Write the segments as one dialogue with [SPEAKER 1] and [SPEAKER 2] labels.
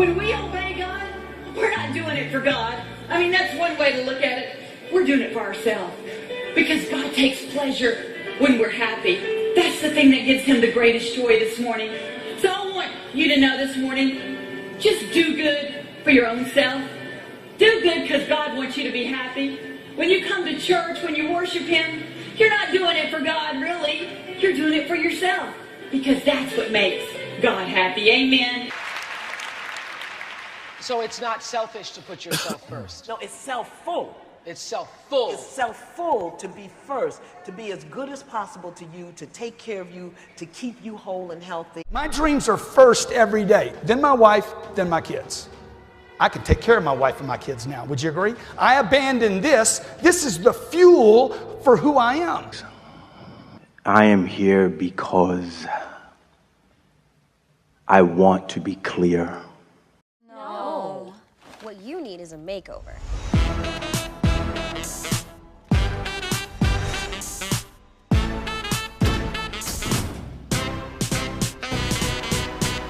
[SPEAKER 1] When we obey God, we're not doing it for God. I mean, that's one way to look at it. We're doing it for ourselves. Because God takes pleasure when we're happy. That's the thing that gives him the greatest joy this morning. So I want you to know this morning, just do good for your own self. Do good because God wants you to be happy. When you come to church, when you worship him, you're not doing it for God, really. You're doing it for yourself. Because that's what makes God happy. Amen.
[SPEAKER 2] So it's not selfish to put yourself first.
[SPEAKER 3] No, it's self-full.
[SPEAKER 2] It's self-full.
[SPEAKER 3] It's self-full to be first, to be as good as possible to you, to take care of you, to keep you whole and healthy.
[SPEAKER 4] My dreams are first every day, then my wife, then my kids. I can take care of my wife and my kids now. Would you agree? I abandoned this. This is the fuel for who I am.
[SPEAKER 5] I am here because I want to be clear.
[SPEAKER 6] No. What you need is a makeover.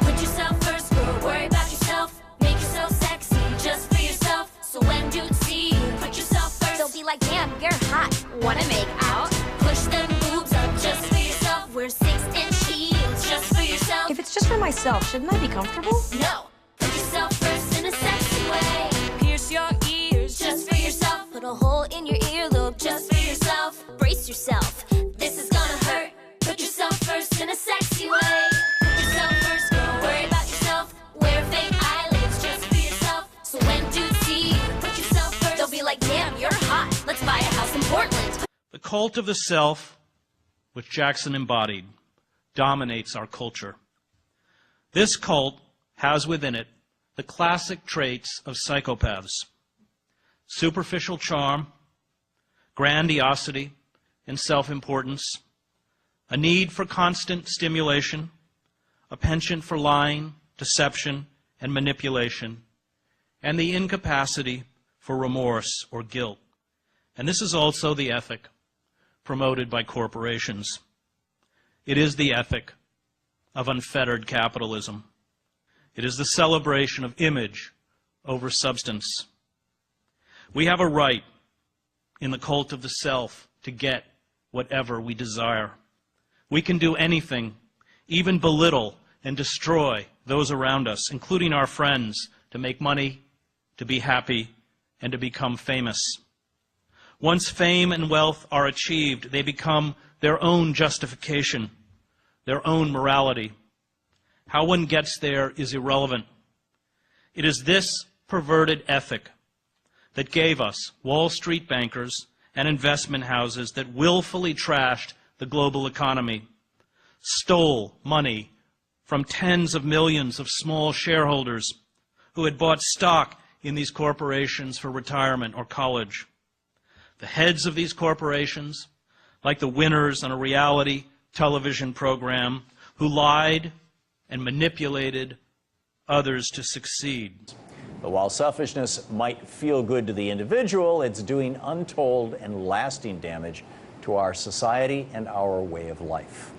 [SPEAKER 7] Put yourself first, girl. Worry about yourself. Make yourself sexy just for yourself. So when dudes see you, put yourself first.
[SPEAKER 6] They'll be like, damn, you're hot. Wanna make out?
[SPEAKER 7] Push them boobs up just for yourself. Wear 6-inch heels just for yourself.
[SPEAKER 6] If it's just for myself, shouldn't I be comfortable?
[SPEAKER 7] No. Put yourself first in a sexy way. Pierce your ears just for yourself.
[SPEAKER 6] Put a hole in your earlobe
[SPEAKER 7] Just for yourself.
[SPEAKER 6] brace yourself.
[SPEAKER 7] This is gonna hurt. Put yourself first in a sexy way. Put yourself first, girl. Worry about yourself. Wear fake eyelids just for yourself. So when dudes see you, put yourself first.
[SPEAKER 6] They'll be like, damn, you're hot.
[SPEAKER 7] Let's buy a house in Portland.
[SPEAKER 8] The cult of the self, which Jackson embodied, dominates our culture. This cult has within it the classic traits of psychopaths: superficial charm, grandiosity and self-importance, a need for constant stimulation, a penchant for lying, deception, and manipulation, and the incapacity for remorse or guilt. And this is also the ethic promoted by corporations. It is the ethic of unfettered capitalism. It is the celebration of image over substance. We have a right in the cult of the self to get whatever we desire. We can do anything, even belittle and destroy those around us, including our friends, to make money, to be happy, and to become famous. Once fame and wealth are achieved, they become their own justification, their own morality. How one gets there is irrelevant. It is this perverted ethic that gave us Wall Street bankers and investment houses that willfully trashed the global economy, stole money from tens of millions of small shareholders who had bought stock in these corporations for retirement or college. The heads of these corporations, like the winners on a reality television program, who lied and manipulated others to succeed.
[SPEAKER 9] But while selfishness might feel good to the individual, it's doing untold and lasting damage to our society and our way of life.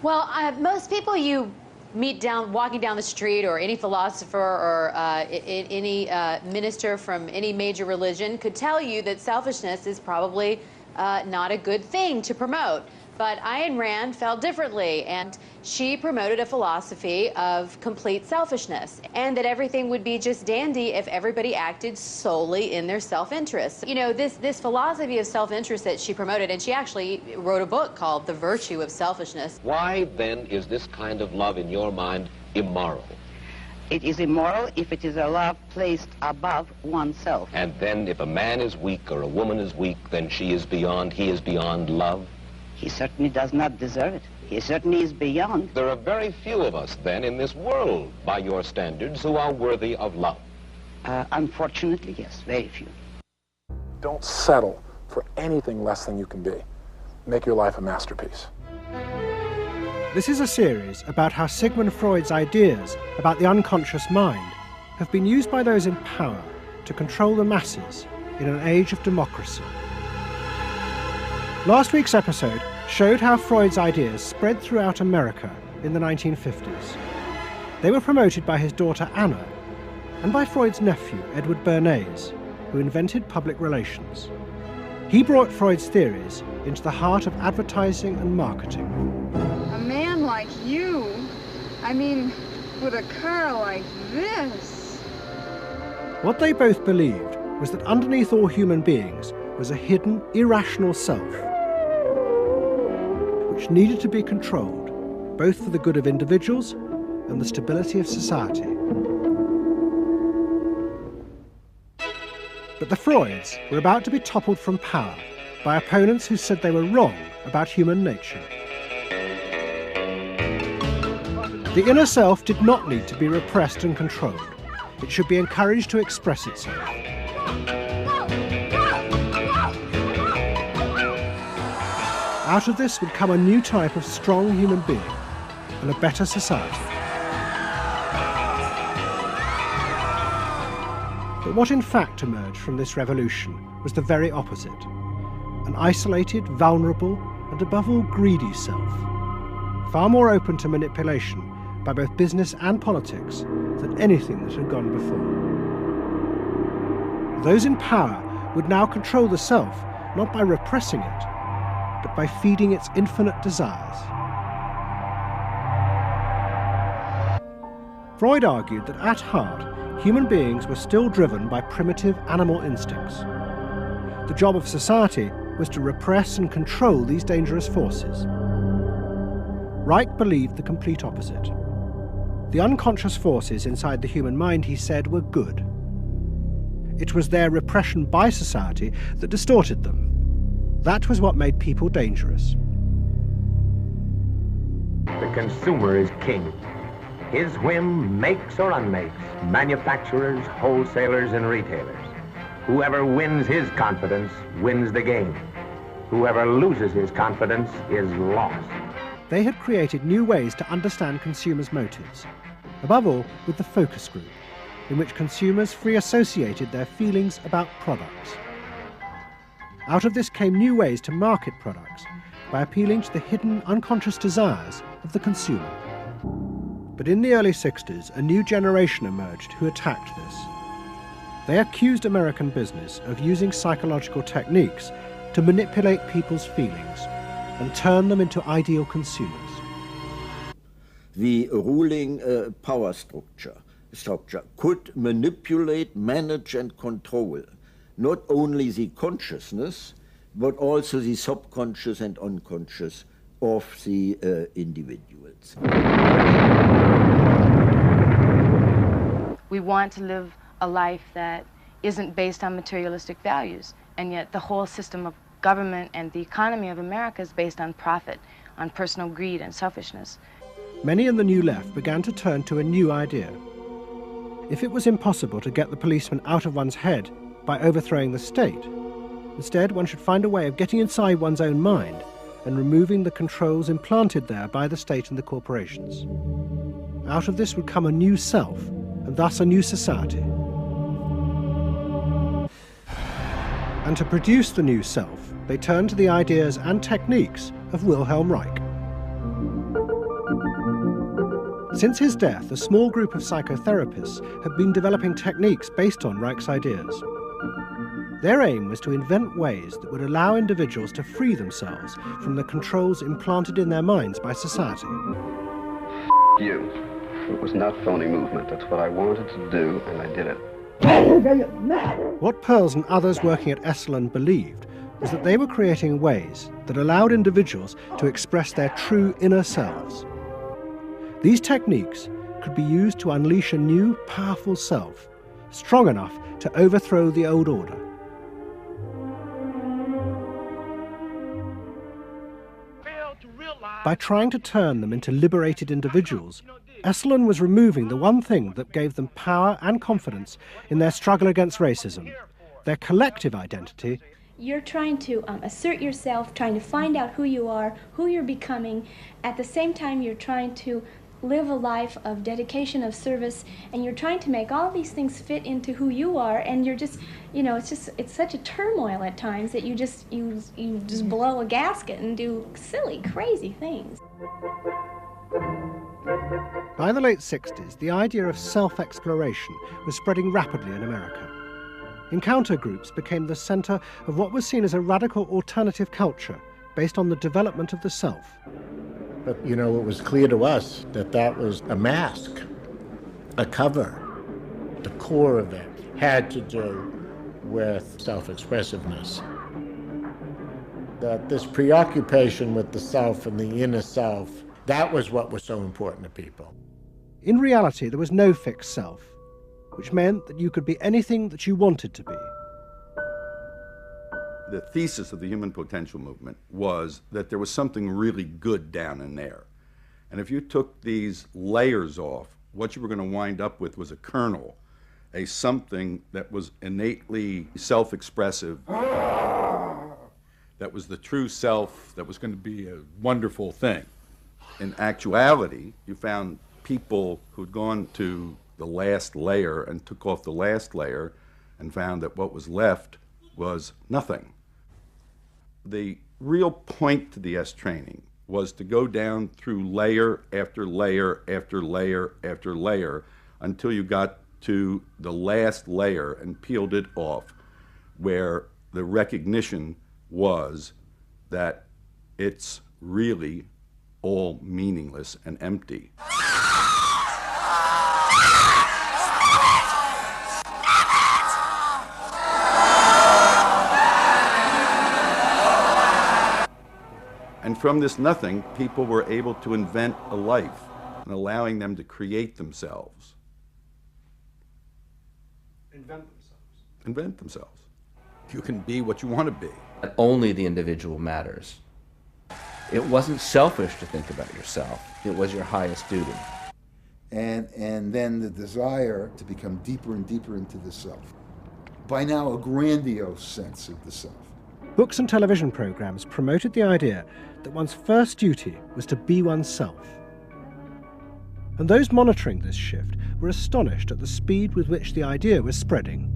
[SPEAKER 10] Well, most people you meet walking down the street, or any philosopher or any minister from any major religion could tell you that selfishness is probably not a good thing to promote. But Ayn Rand felt differently, and she promoted a philosophy of complete selfishness, and that everything would be just dandy if everybody acted solely in their self-interest. You know, this philosophy of self-interest that she promoted, and she actually wrote a book called The Virtue of Selfishness.
[SPEAKER 11] Why, then, is this kind of love, in your mind, immoral?
[SPEAKER 12] It is immoral if it is a love placed above oneself.
[SPEAKER 11] And then if a man is weak or a woman is weak, then he is beyond love?
[SPEAKER 12] He certainly does not deserve it. He certainly is beyond.
[SPEAKER 11] There are very few of us, then, in this world, by your standards, who are worthy of love.
[SPEAKER 12] Unfortunately, yes, very few.
[SPEAKER 13] Don't settle for anything less than you can be. Make your life a masterpiece.
[SPEAKER 14] This is a series about how Sigmund Freud's ideas about the unconscious mind have been used by those in power to control the masses in an age of democracy. Last week's episode showed how Freud's ideas spread throughout America in the 1950s. They were promoted by his daughter Anna, and by Freud's nephew, Edward Bernays, who invented public relations. He brought Freud's theories into the heart of advertising and marketing.
[SPEAKER 15] A man like you, I mean, with a car like this.
[SPEAKER 14] What they both believed was that underneath all human beings was a hidden, irrational self, which needed to be controlled, both for the good of individuals and the stability of society. But the Freuds were about to be toppled from power by opponents who said they were wrong about human nature. The inner self did not need to be repressed and controlled. It should be encouraged to express itself. Out of this would come a new type of strong human being and a better society. But what in fact emerged from this revolution was the very opposite. An isolated, vulnerable, and above all greedy self, far more open to manipulation by both business and politics than anything that had gone before. Those in power would now control the self, not by repressing it, but by feeding its infinite desires. Freud argued that at heart, human beings were still driven by primitive animal instincts. The job of society was to repress and control these dangerous forces. Reich believed the complete opposite. The unconscious forces inside the human mind, he said, were good. It was their repression by society that distorted them. That was what made people dangerous.
[SPEAKER 16] The consumer is king. His whim makes or unmakes manufacturers, wholesalers, and retailers. Whoever wins his confidence wins the game. Whoever loses his confidence is lost.
[SPEAKER 14] They had created new ways to understand consumers' motives, above all with the focus group, in which consumers free associated their feelings about products. Out of this came new ways to market products by appealing to the hidden, unconscious desires of the consumer. But in the early 60s, a new generation emerged who attacked this. They accused American business of using psychological techniques to manipulate people's feelings and turn them into ideal consumers.
[SPEAKER 17] The ruling power structure could manipulate, manage and control not only the consciousness, but also the subconscious and unconscious of the individuals.
[SPEAKER 18] We want to live a life that isn't based on materialistic values, and yet the whole system of government and the economy of America is based on profit, on personal greed and selfishness.
[SPEAKER 14] Many in the New Left began to turn to a new idea. If it was impossible to get the policeman out of one's head by overthrowing the state, instead one should find a way of getting inside one's own mind and removing the controls implanted there by the state and the corporations. Out of this would come a new self, and thus a new society. And to produce the new self, they turned to the ideas and techniques of Wilhelm Reich. Since his death, a small group of psychotherapists have been developing techniques based on Reich's ideas. Their aim was to invent ways that would allow individuals to free themselves from the controls implanted in their minds by society.
[SPEAKER 19] You. It was not phony movement. That's what I wanted to do, and I did it.
[SPEAKER 14] What Perls and others working at Esalen believed was that they were creating ways that allowed individuals to express their true inner selves. These techniques could be used to unleash a new, powerful self, strong enough to overthrow the old order. By trying to turn them into liberated individuals, Esalen was removing the one thing that gave them power and confidence in their struggle against racism, their collective identity.
[SPEAKER 20] You're trying to assert yourself, trying to find out who you are, who you're becoming. At the same time, you're trying to live a life of dedication, of service, and you're trying to make all these things fit into who you are, and you're just, it's such a turmoil at times that you just blow a gasket and do silly, crazy things.
[SPEAKER 14] By the late 60s, the idea of self-exploration was spreading rapidly in America. Encounter groups became the centre of what was seen as a radical alternative culture based on the development of the self.
[SPEAKER 21] But, you know, it was clear to us that that was a mask, a cover. The core of it had to do with self-expressiveness. That this preoccupation with the self and the inner self, that was what was so important to people.
[SPEAKER 14] In reality, there was no fixed self, which meant that you could be anything that you wanted to be.
[SPEAKER 22] The thesis of the human potential movement was that there was something really good down in there. And if you took these layers off, what you were going to wind up with was a kernel, a something that was innately self-expressive, that was the true self, that was going to be a wonderful thing. In actuality, you found people who'd gone to the last layer and took off the last layer and found that what was left was nothing. The real point to the S training was to go down through layer after layer after layer after layer until you got to the last layer and peeled it off, where the recognition was that it's really all meaningless and empty. And from this nothing, people were able to invent a life and allowing them to create themselves. Invent themselves. You can be what you want to be.
[SPEAKER 23] Only the individual matters. It wasn't selfish to think about yourself. It was your highest duty.
[SPEAKER 24] And then the desire to become deeper and deeper into the self. By now, a grandiose sense of the self.
[SPEAKER 14] Books and television programs promoted the idea that one's first duty was to be oneself. And those monitoring this shift were astonished at the speed with which the idea was spreading.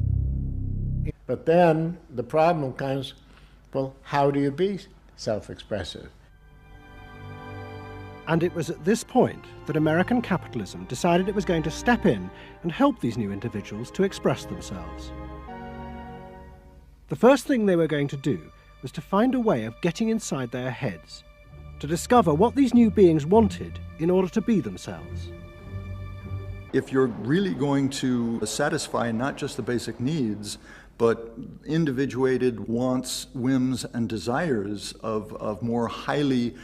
[SPEAKER 21] But then the problem comes, well, how do you be self-expressive?
[SPEAKER 14] And it was at this point that American capitalism decided it was going to step in and help these new individuals to express themselves. The first thing they were going to do was to find a way of getting inside their heads, to discover what these new beings wanted in order to be themselves.
[SPEAKER 25] If you're really going to satisfy not just the basic needs, but individuated wants, whims, and desires of more highly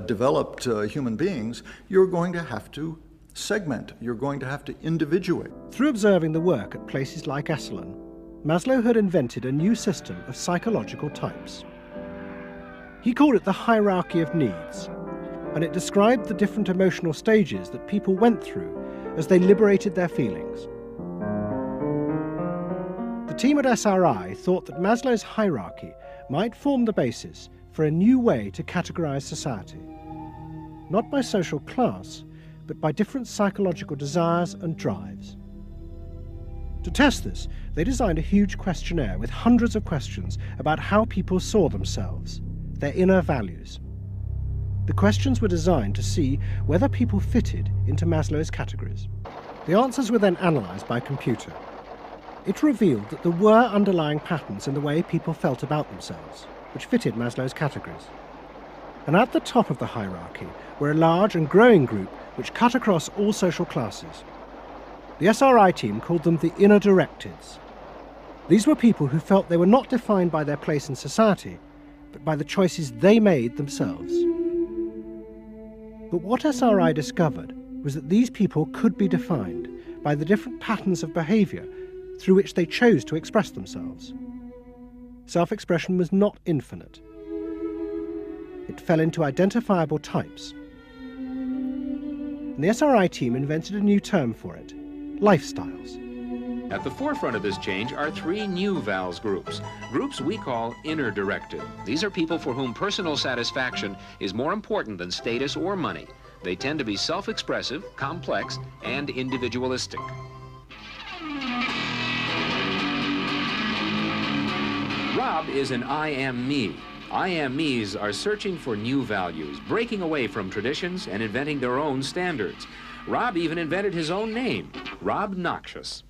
[SPEAKER 25] developed human beings, you're going to have to segment. You're going to have to individuate.
[SPEAKER 14] Through observing the work at places like Esalen, Maslow had invented a new system of psychological types. He called it the hierarchy of needs, and it described the different emotional stages that people went through as they liberated their feelings. The team at SRI thought that Maslow's hierarchy might form the basis for a new way to categorize society, not by social class, but by different psychological desires and drives. To test this, they designed a huge questionnaire with hundreds of questions about how people saw themselves, their inner values. The questions were designed to see whether people fitted into Maslow's categories. The answers were then analysed by a computer. It revealed that there were underlying patterns in the way people felt about themselves, which fitted Maslow's categories. And at the top of the hierarchy were a large and growing group which cut across all social classes. The SRI team called them the inner directeds. These were people who felt they were not defined by their place in society, but by the choices they made themselves. But what SRI discovered was that these people could be defined by the different patterns of behaviour through which they chose to express themselves. Self-expression was not infinite. It fell into identifiable types. And the SRI team invented a new term for it: lifestyles.
[SPEAKER 26] At the forefront of this change are three new VALS groups we call inner directed. These are people for whom personal satisfaction is more important than status or money. They tend to be self-expressive, complex, and individualistic. Rob is an I am me. I am me's are searching for new values, breaking away from traditions and inventing their own standards. Rob even invented his own name, Rob Noxious.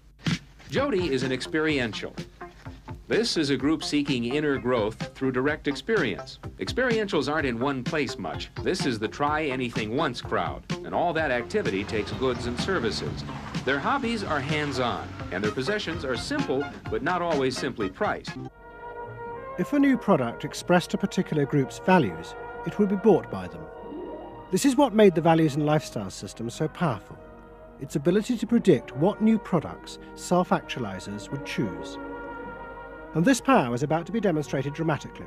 [SPEAKER 26] Jody is an experiential. This is a group seeking inner growth through direct experience. Experientials aren't in one place much. This is the try-anything-once crowd, and all that activity takes goods and services. Their hobbies are hands-on, and their possessions are simple, but not always simply priced.
[SPEAKER 14] If a new product expressed a particular group's values, it would be bought by them. This is what made the values and lifestyle system so powerful. Its ability to predict what new products self-actualizers would choose. And this power was about to be demonstrated dramatically.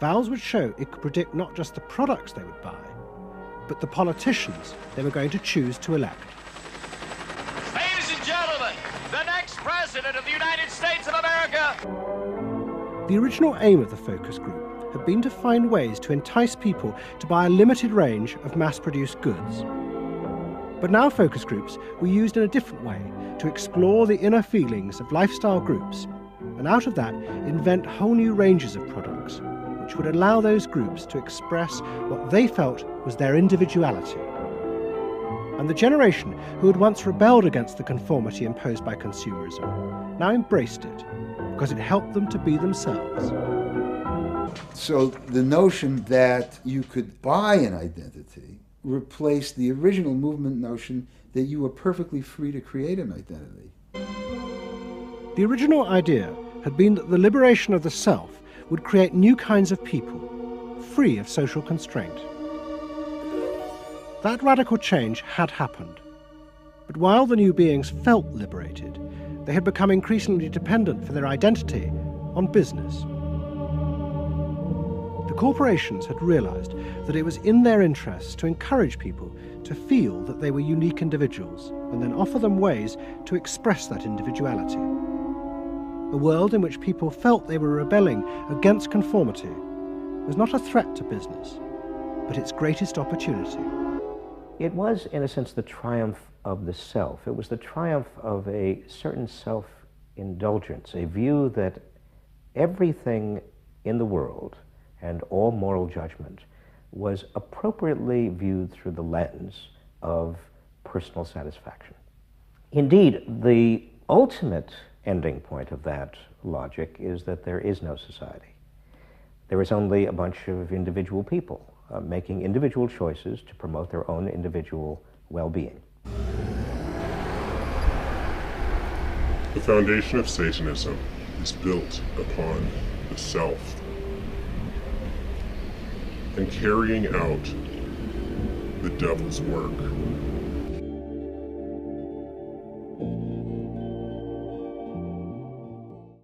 [SPEAKER 14] Vowels would show it could predict not just the products they would buy, but the politicians they were going to choose to elect.
[SPEAKER 1] Ladies and gentlemen, the next President of the United States of America!
[SPEAKER 14] The original aim of the focus group had been to find ways to entice people to buy a limited range of mass-produced goods. But now focus groups were used in a different way to explore the inner feelings of lifestyle groups, and out of that invent whole new ranges of products, which would allow those groups to express what they felt was their individuality. And the generation who had once rebelled against the conformity imposed by consumerism now embraced it, because it helped them to be themselves.
[SPEAKER 24] So the notion that you could buy an identity replaced the original movement notion that you were perfectly free to create an identity.
[SPEAKER 14] The original idea had been that the liberation of the self would create new kinds of people, free of social constraint. That radical change had happened. But while the new beings felt liberated, they had become increasingly dependent for their identity on business. The corporations had realized that it was in their interests to encourage people to feel that they were unique individuals and then offer them ways to express that individuality. A world in which people felt they were rebelling against conformity was not a threat to business, but its greatest opportunity.
[SPEAKER 2] It was, in a sense, the triumph of the self. It was the triumph of a certain self-indulgence, a view that everything in the world and all moral judgment was appropriately viewed through the lens of personal satisfaction. Indeed, the ultimate ending point of that logic is that there is no society. There is only a bunch of individual people making individual choices to promote their own individual well-being.
[SPEAKER 3] The foundation of Satanism is built upon the self and carrying out the devil's work